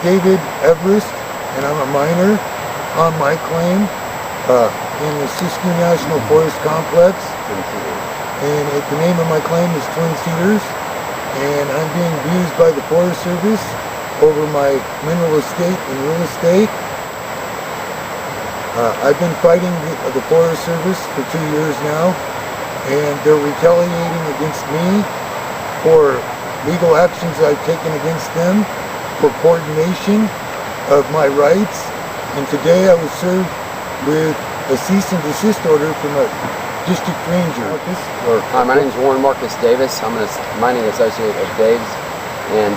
David Everest, and I'm a miner on my claim in the Siskiyou National Forest Complex. And the name of my claim is Twin Cedars, and I'm being abused by the Forest Service over my mineral estate and real estate. I've been fighting the Forest Service for 2 years now, and they're retaliating against me for legal actions I've taken against them for coordination of my rights. And today I was served with a cease and desist order from a district ranger. Hi, my name is Warren Marcus Davis. I'm a mining associate of Dave's, and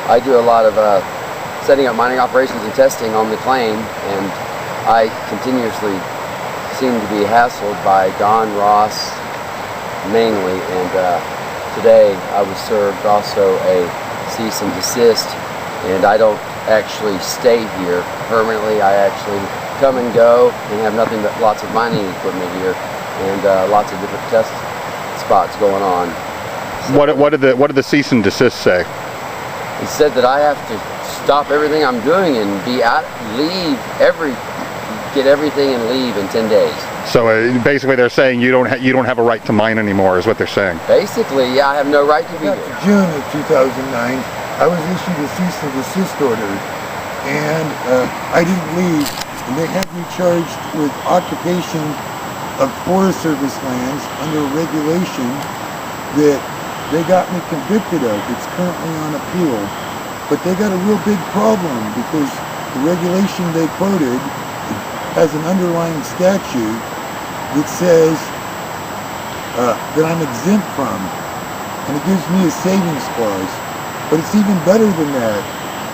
I do a lot of setting up mining operations and testing on the claim, and I continuously seem to be hassled by Don Ross mainly, and today I was served also a cease and desist, and I don't actually stay here permanently. I actually come and go and have nothing but lots of mining equipment here and lots of different test spots going on. So what did the cease and desist say? It said that I have to stop everything I'm doing and get everything and leave in 10 days. So basically they're saying you don't have a right to mine anymore is what they're saying. Basically, yeah, I have no right to be here. June of 2009, I was issued a cease and desist order, and I didn't leave, and they had me charged with occupation of Forest Service lands under a regulation that they got me convicted of. It's currently on appeal, but they got a real big problem because the regulation they quoted has an underlying statute that says that I'm exempt from, and it gives me a savings clause. But it's even better than that.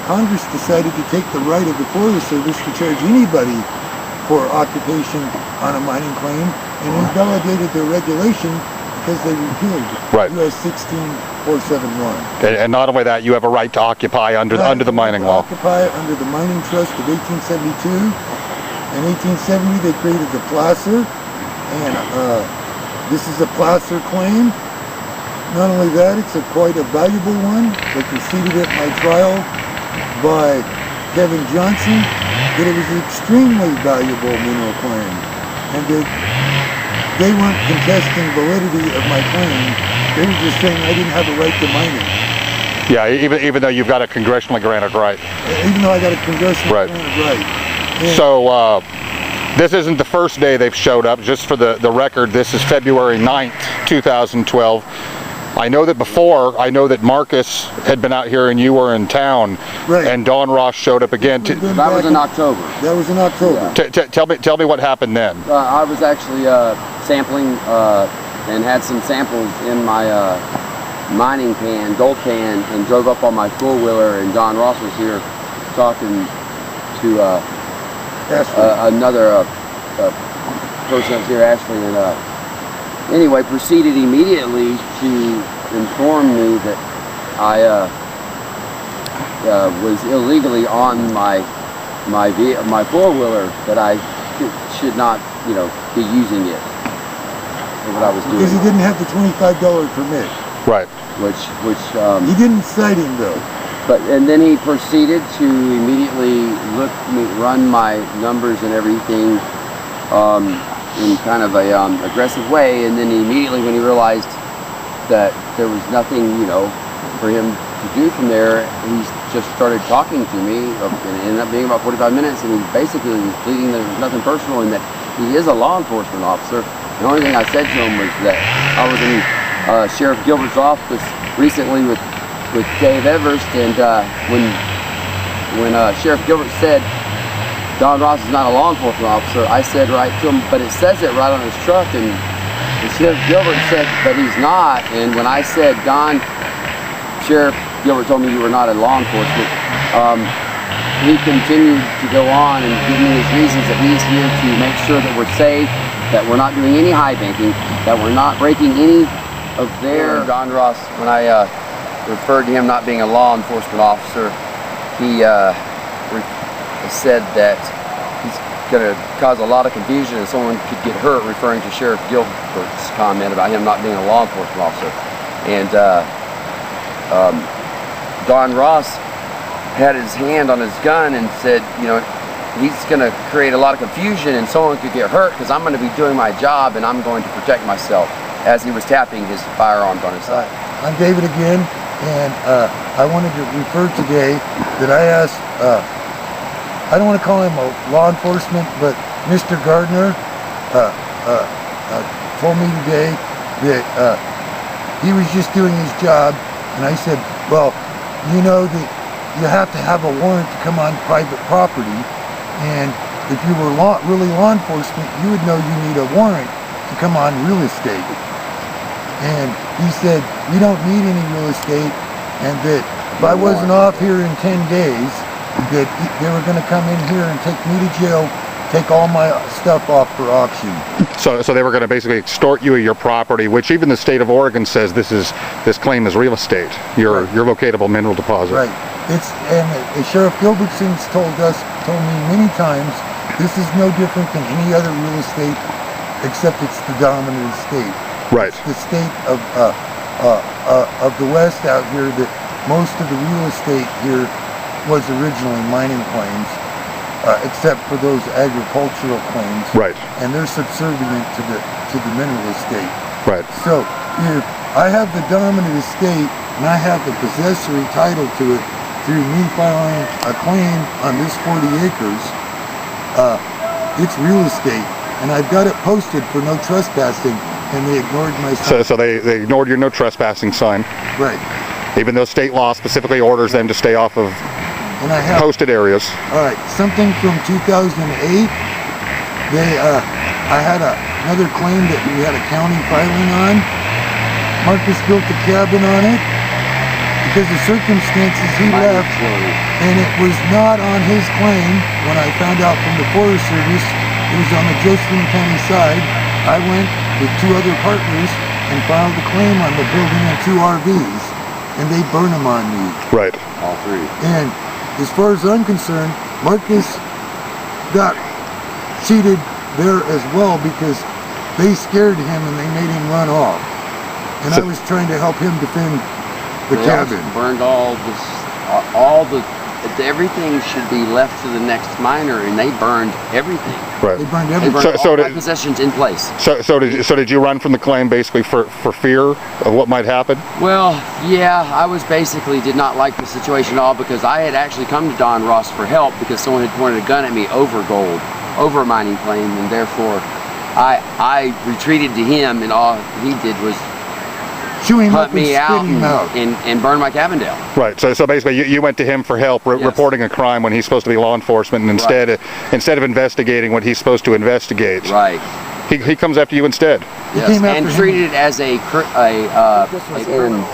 Congress decided to take the right of the Forest Service to charge anybody for occupation on a mining claim and invalidated their regulation because they repealed US 16471. And not only that, you have a right to occupy under the mining law. Occupy under the Mining Trust of 1872. In 1870, they created the placer, and this is a placer claim. Not only that, it's quite a valuable one. They conceded at my trial by Kevin Johnson that it was an extremely valuable mineral claim, and that they weren't contesting validity of my claim. They were just saying I didn't have a right to mining. Yeah, even though you've got a congressionally granted right. Even though I got a congressionally granted right. And so this isn't the first day they've showed up. Just for the record, this is February 9th, 2012. I know that before, Marcus had been out here and you were in town, right, and Don Ross showed up again. That was in October. That was in October. Yeah. Tell me what happened then. I was actually sampling and had some samples in my mining can, gold can, and drove up on my four-wheeler, and Don Ross was here talking to another person up here, Ashley, and anyway, proceeded immediately to inform me that I was illegally on my four-wheeler, that I should not, be using it for what I was doing. Because he didn't have the $25 permit. Right. Which he didn't cite him though. And then he proceeded to immediately run my numbers and everything in kind of a aggressive way, and then immediately when he realized that there was nothing, for him to do from there, he just started talking to me, and it ended up being about 45 minutes, and he basically was pleading that there was nothing personal and that he is a law enforcement officer. The only thing I said to him was that I was in Sheriff Gilbert's office recently with Dave Everest, and when Sheriff Gilbert said Don Ross is not a law enforcement officer, I said right to him, but it says it right on his truck, and Sheriff Gilbert said, but he's not. And when I said, Don, Sheriff Gilbert told me you were not a law enforcement, he continued to go on and give me his reasons that he's here to make sure that we're safe, that we're not doing any high banking, that we're not breaking any of their... Don Ross, when I referred to him not being a law enforcement officer, he said that he's going to cause a lot of confusion and someone could get hurt, referring to Sheriff Gilbert's comment about him not being a law enforcement officer. And Don Ross had his hand on his gun and said, you know, he's going to create a lot of confusion and someone could get hurt because I'm going to be doing my job and I'm going to protect myself, as he was tapping his firearms on his side. I'm David again, and I wanted to refer today that I asked, I don't want to call him a law enforcement, but Mr. Gardner told me today that he was just doing his job, and I said, well, you know that you have to have a warrant to come on private property, and if you were really law enforcement, you would know you need a warrant to come on real estate. And he said, you don't need any real estate, and that if I wasn't off here in 10 days, that they were going to come in here and take me to jail, take all my stuff off for auction. So they were going to basically extort you of your property, which even the state of Oregon says this claim is real estate, your locatable mineral deposit. Right. And Sheriff Gilbertson's told me many times, this is no different than any other real estate, except it's the dominant estate. Right. It's the state of the West out here that most of the real estate here was originally mining claims, except for those agricultural claims. Right. And they're subservient to the mineral estate. Right. So if I have the dominant estate and I have the possessory title to it through me filing a claim on this 40 acres, it's real estate, and I've got it posted for no trespassing, and they ignored my sign. So they ignored your no trespassing sign. Right. Even though state law specifically orders them to stay off of And I have posted areas. All right, something from 2008. I had another claim that we had a county filing on. Marcus built a cabin on it because of circumstances he left, and it was not on his claim. When I found out from the Forest Service, it was on the Josephine County side. I went with two other partners and filed a claim on the building and two RVs, and they burned them on me. Right. All three. And as far as I'm concerned, Marcus got cheated there as well because they scared him and they made him run off. And I was trying to help him defend the cabin. Burned everything should be left to the next miner, and they burned everything. Right. They burned They everything. burned all my possessions in place. So did you run from the claim basically for fear of what might happen? Well, yeah, I did not like the situation at all because I had actually come to Don Ross for help because someone had pointed a gun at me over gold, over a mining claim, and therefore I retreated to him, and all he did was Chew him hunt up and me spit out him out. and burn my cabin down. Right. So basically you went to him for help Yes. reporting a crime when he's supposed to be law enforcement, and instead of investigating what he's supposed to investigate, Right. he comes after you instead. Yes, came after and him. treated it as remember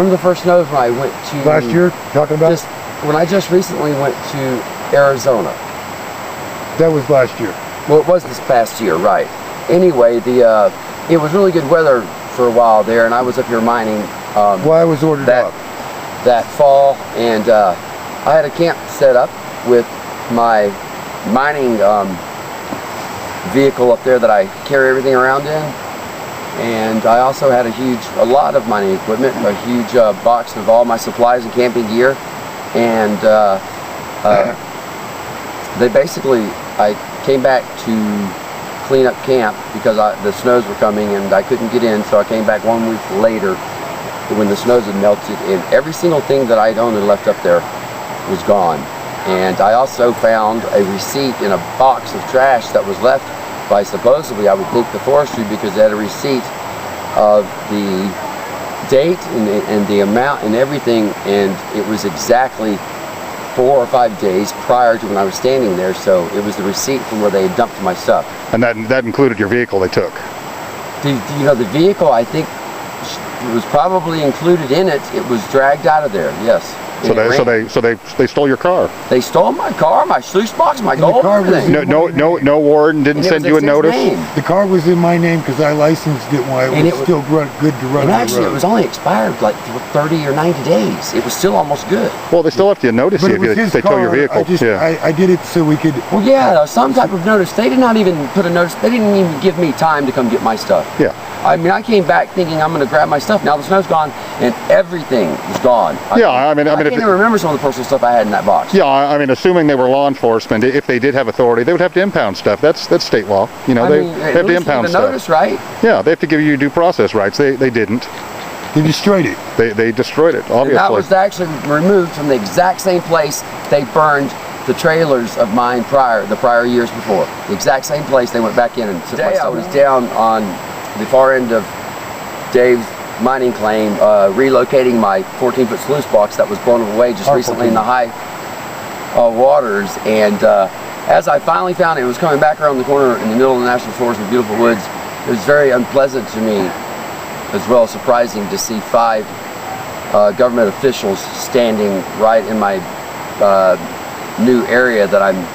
the first snows when I went to Last year, talking about? when I just recently went to Arizona. That was last year. Well, it was this past year, right? Anyway, it was really good weather for a while there, and I was up here mining. Well, I was ordered up. That fall, and I had a camp set up with my mining vehicle up there that I carry everything around in, and I also had a lot of mining equipment, a huge box of all my supplies and camping gear, and I came back to clean up camp because the snows were coming and I couldn't get in, so I came back 1 week later when the snows had melted, and every single thing that I'd owned and left up there was gone. And I also found a receipt in a box of trash that was left by, supposedly, I would think, the forestry, because they had a receipt of the date and the amount and everything, and it was exactly 4 or 5 days prior to when I was standing there, so it was the receipt from where they had dumped my stuff. And that included your vehicle they took. The vehicle, I think, was probably included in it. It was dragged out of there, yes. So they stole your car. They stole my car, my sluice box, my the gold, car was everything. No warden didn't And it send was you a in his notice? name. The car was in my name because I licensed it while it was still good to run And on the actually, road. it was only expired like 30 or 90 days. It was still almost good. Well, they still have to notice But you it was if his they tow car. your vehicle. I did it so we could. Well, yeah, some type of notice. They did not even put a notice. They didn't even give me time to come get my stuff. Yeah. I mean, I came back thinking I'm going to grab my stuff. Now the snow's gone, and everything was gone. Yeah, I mean, I if can't even remember some of the personal stuff I had in that box. yeah, I mean, assuming they were law enforcement, if they did have authority, they would have to impound stuff. That's state law. You know, they have to impound stuff. Notice, right? Yeah, they have to give you due process rights. They didn't. They destroyed it. They destroyed it, obviously. And that was actually removed from the exact same place they burned the trailers of mine the prior years before. The exact same place they went back in and took my stuff. I was down on the far end of Dave's mining claim, relocating my 14-foot sluice box that was blown away just recently in the high waters, and as I finally found it was coming back around the corner in the middle of the national forest with beautiful woods. It was very unpleasant to me, as well as surprising, to see 5 government officials standing right in my new area that I'm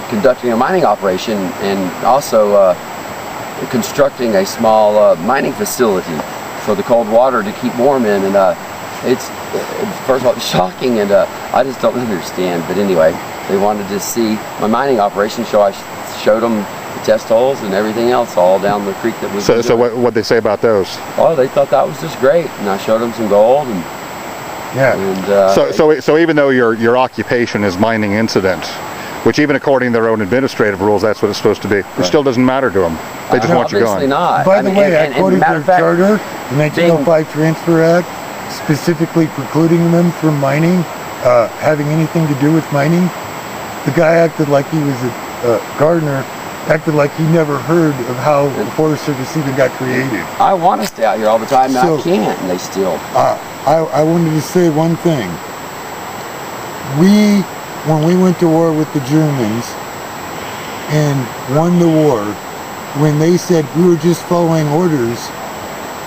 conducting a mining operation, and also constructing a small mining facility for the cold water to keep warm in. And it's first of all, it's shocking, and I just don't understand. But anyway, they wanted to see my mining operation, so I showed them the test holes and everything else all down the creek that we So what'd they say about those? Oh, they thought that was just great, and I showed them some gold, and yeah. And, so even though your occupation is mining incident, which even according to their own administrative rules, that's what it's supposed to be. It still doesn't matter to them. They just want you obviously going. not. By the way, according to matter the of fact, charter, the 1905 Transfer Act, specifically precluding them from mining, having anything to do with mining, the guy acted like he was a gardener, acted like he never heard of how the Forest Service even got created. I want to stay out here all the time, and I can't, and they still. I wanted to say one thing. When we went to war with the Germans and won the war, when they said we were just following orders,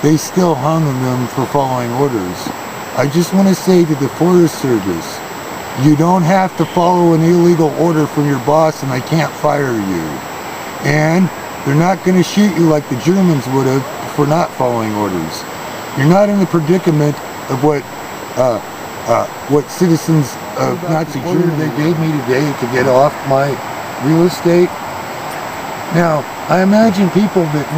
they still hung them for following orders. I just want to say to the Forest Service, you don't have to follow an illegal order from your boss and I can't fire you. And they're not going to shoot you like the Germans would have for not following orders. You're not in the predicament of what citizens of Nazi Germany they gave me today to get off my real estate. Now, I imagine people that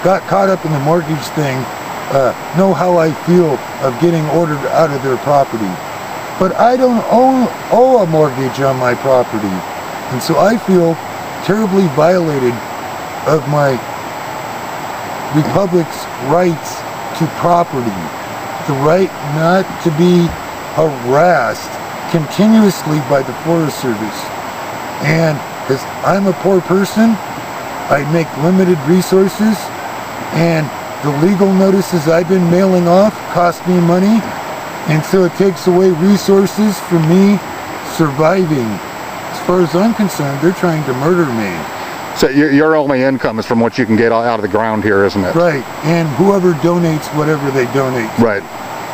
got caught up in the mortgage thing know how I feel of getting ordered out of their property. But I don't owe a mortgage on my property. And so I feel terribly violated of my republic's rights to property. The right not to be harassed continuously by the Forest Service. And because I'm a poor person, I make limited resources, and the legal notices I've been mailing off cost me money, and so it takes away resources from me surviving. As far as I'm concerned, they're trying to murder me. So your only income is from what you can get out of the ground here, isn't it? Right, and whoever donates whatever they donate. Right.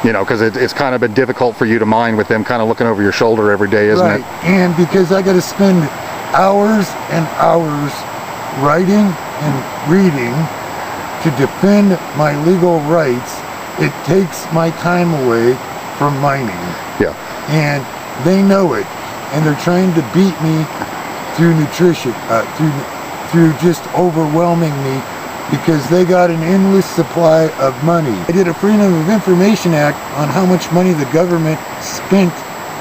You know, because it's kind of been difficult for you to mine with them kind of looking over your shoulder every day, isn't it? And because I got to spend hours and hours writing and reading to defend my legal rights, it takes my time away from mining. Yeah. And they know it, and they're trying to beat me through nutrition, through just overwhelming me, because they got an endless supply of money. I did a Freedom of Information Act on how much money the government spent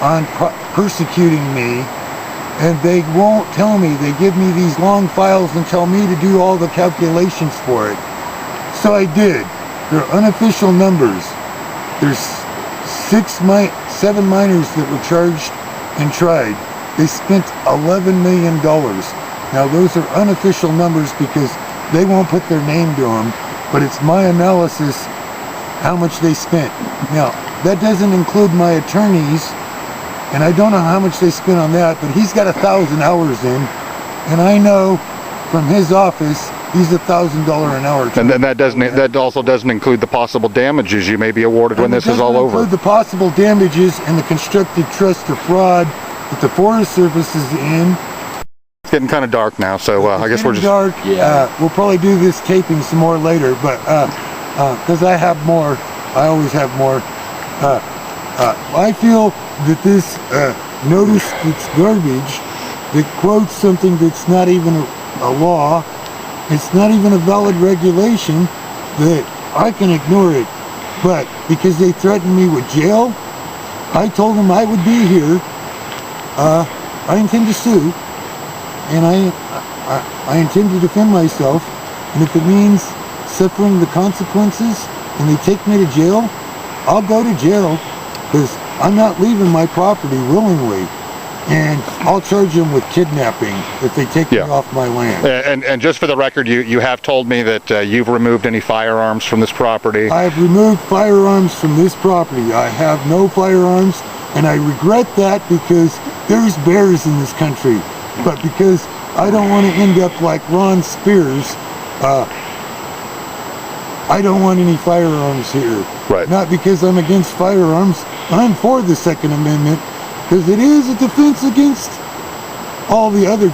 on persecuting me, and they won't tell me. They give me these long files and tell me to do all the calculations for it. So I did. They're unofficial numbers. There's 7 miners that were charged and tried. They spent $11 million. Now those are unofficial numbers because they won't put their name to them, but it's my analysis how much they spent. Now, that doesn't include my attorneys, and I don't know how much they spent on that, but he's got 1,000 hours in, and I know from his office he's $1,000 an hour. And then that also doesn't include the possible damages you may be awarded when this is all over. Include the possible damages and the constructive trust of fraud that the Forest Service is in. It's getting kind of dark now, so I guess we're just... dark. Yeah. We'll probably do this taping some more later, but because I have more, I always have more. I feel that this notice that's garbage, that quotes something that's not even a law, it's not even a valid regulation, that I can ignore it, but because they threatened me with jail, I told them I would be here. I intend to sue, and I intend to defend myself, and if it means suffering the consequences and they take me to jail, I'll go to jail, because I'm not leaving my property willingly. And I'll charge them with kidnapping if they take me off my land. And just for the record, you have told me that you've removed any firearms from this property. I have removed firearms from this property. I have no firearms, and I regret that because there's bears in this country. But because I don't want to end up like Ron Spears, I don't want any firearms here. Right. Not because I'm against firearms. I'm for the Second Amendment, because it is a defense against all the other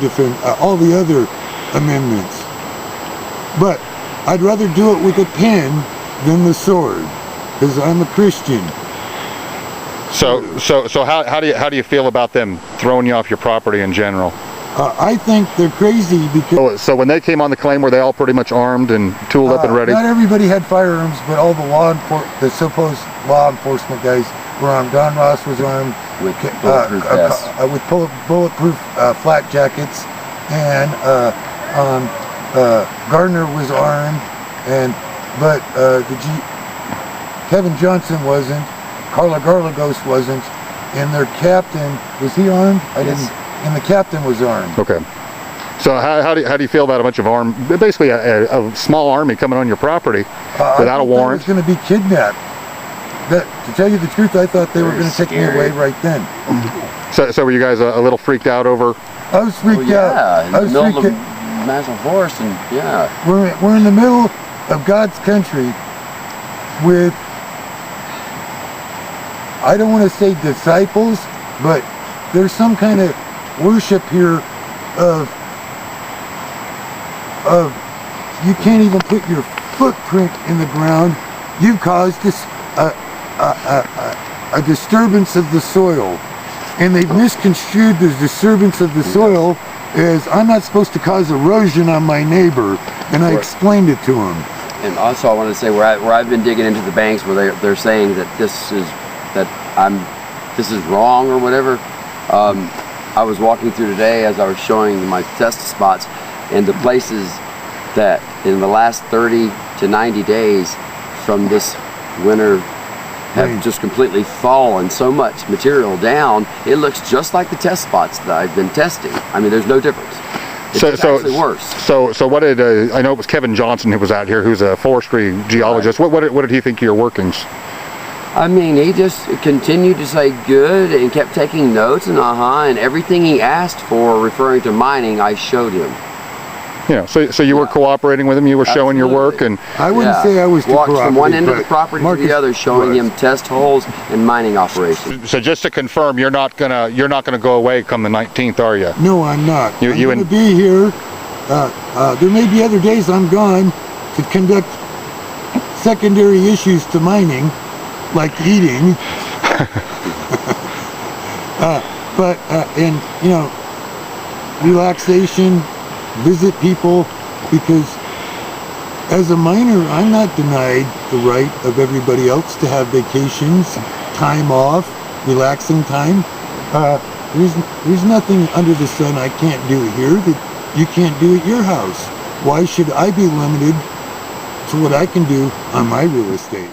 amendments. But I'd rather do it with a pen than the sword, because I'm a Christian. So how do you feel about them throwing you off your property in general? I think they're crazy because... So when they came on the claim, were they all pretty much armed and tooled up and ready? Not everybody had firearms, but all the supposed law enforcement guys were armed. Don Ross was armed with bulletproof vests. With bulletproof flat jackets, and Gardner was armed, but Kevin Johnson wasn't. Carla Garlagos wasn't, and their captain, was he armed? And the captain was armed. Okay. So how do you feel about a bunch of basically a small army coming on your property without a warrant? I was going to be kidnapped. To tell you the truth, I thought they were going to take me away right then. So were you guys a little freaked out over? I was freaked out. In the middle of massive forest, and we're in the middle of God's country with, I don't want to say disciples, but there's some kind of worship here of you can't even put your footprint in the ground. You've caused this a disturbance of the soil, and they've misconstrued the disturbance of the soil as I'm not supposed to cause erosion on my neighbor, and I explained it to them. And also I want to say where I've been digging into the banks where they're saying that this is wrong or whatever. I was walking through today as I was showing my test spots, and the places that in the last 30 to 90 days from this winter have just completely fallen so much material down, it looks just like the test spots that I've been testing. I mean, there's no difference. It's actually worse. So what did, I know it was Kevin Johnson who was out here, who's a forestry geologist. Right. What did he think of your workings? I mean, he just continued to say good and kept taking notes and and everything he asked for referring to mining, I showed him. Yeah, so you were cooperating with him, you were showing your work, and I wouldn't say I was too walked from one end of the property to the other, showing him test holes and mining operations. So just to confirm, you're not gonna go away come the 19th, are you? No, I'm not. I'm going to be here. There may be other days I'm gone to conduct secondary issues to mining, like eating. And relaxation, visit people, because as a miner, I'm not denied the right of everybody else to have vacations, time off, relaxing time. There's nothing under the sun I can't do here that you can't do at your house. Why should I be limited to what I can do on my real estate?